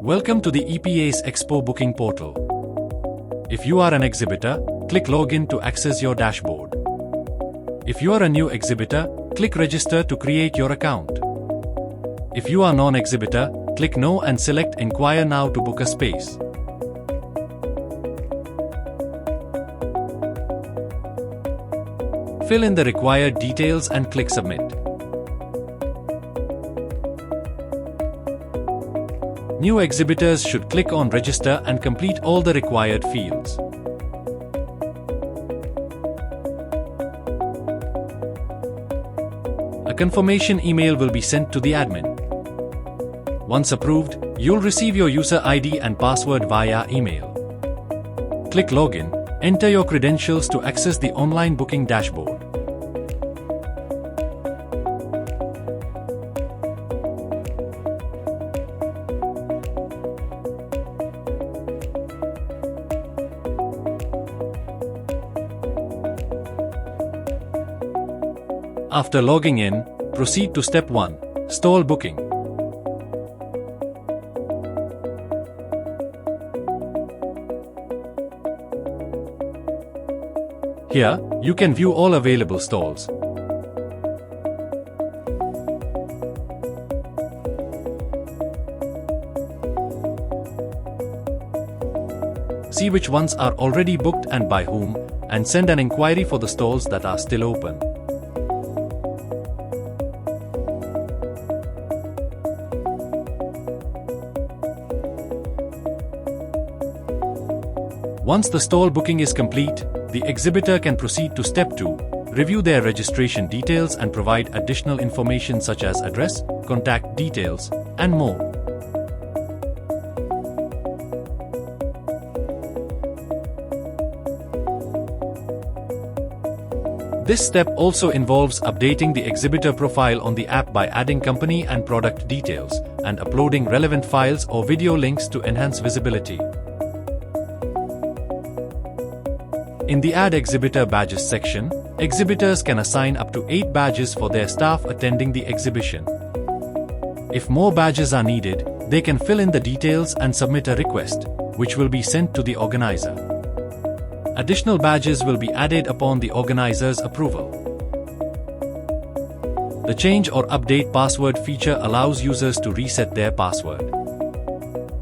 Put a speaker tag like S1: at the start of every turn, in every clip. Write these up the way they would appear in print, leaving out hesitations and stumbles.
S1: Welcome to the EPS Expo booking portal. If you are an exhibitor, click Login to access your dashboard. If you are a new exhibitor, click Register to create your account. If you are non-exhibitor, click No and select Inquire Now to book a space. Fill in the required details and click Submit. New exhibitors should click on Register and complete all the required fields. A confirmation email will be sent to the admin. Once approved, you'll receive your user ID and password via email. Click Login, enter your credentials to access the online booking dashboard. After logging in, proceed to Step 1, Stall Booking. Here, you can view all available stalls. See which ones are already booked and by whom, and send an inquiry for the stalls that are still open. Once the stall booking is complete, the exhibitor can proceed to Step 2, review their registration details and provide additional information such as address, contact details, and more. This step also involves updating the exhibitor profile on the app by adding company and product details, and uploading relevant files or video links to enhance visibility. In the Add Exhibitor Badges section, exhibitors can assign up to 8 badges for their staff attending the exhibition. If more badges are needed, they can fill in the details and submit a request, which will be sent to the organizer. Additional badges will be added upon the organizer's approval. The Change or Update Password feature allows users to reset their password.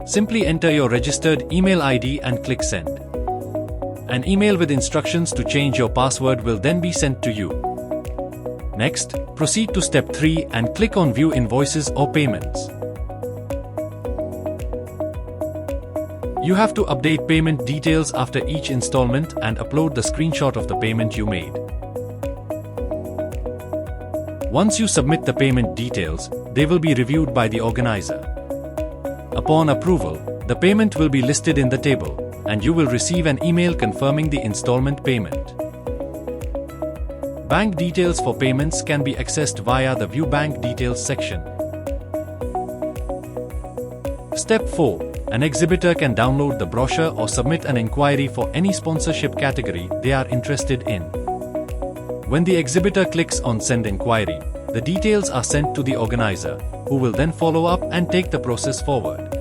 S1: Simply enter your registered email ID and click Send. An email with instructions to change your password will then be sent to you. Next, proceed to Step 3 and click on View Invoices or Payments. You have to update payment details after each installment and upload the screenshot of the payment you made. Once you submit the payment details, they will be reviewed by the organizer. Upon approval, the payment will be listed in the table, and you will receive an email confirming the installment payment. Bank details for payments can be accessed via the View Bank Details section. Step 4. An exhibitor can download the brochure or submit an inquiry for any sponsorship category they are interested in. When the exhibitor clicks on Send Inquiry, the details are sent to the organizer, who will then follow up and take the process forward.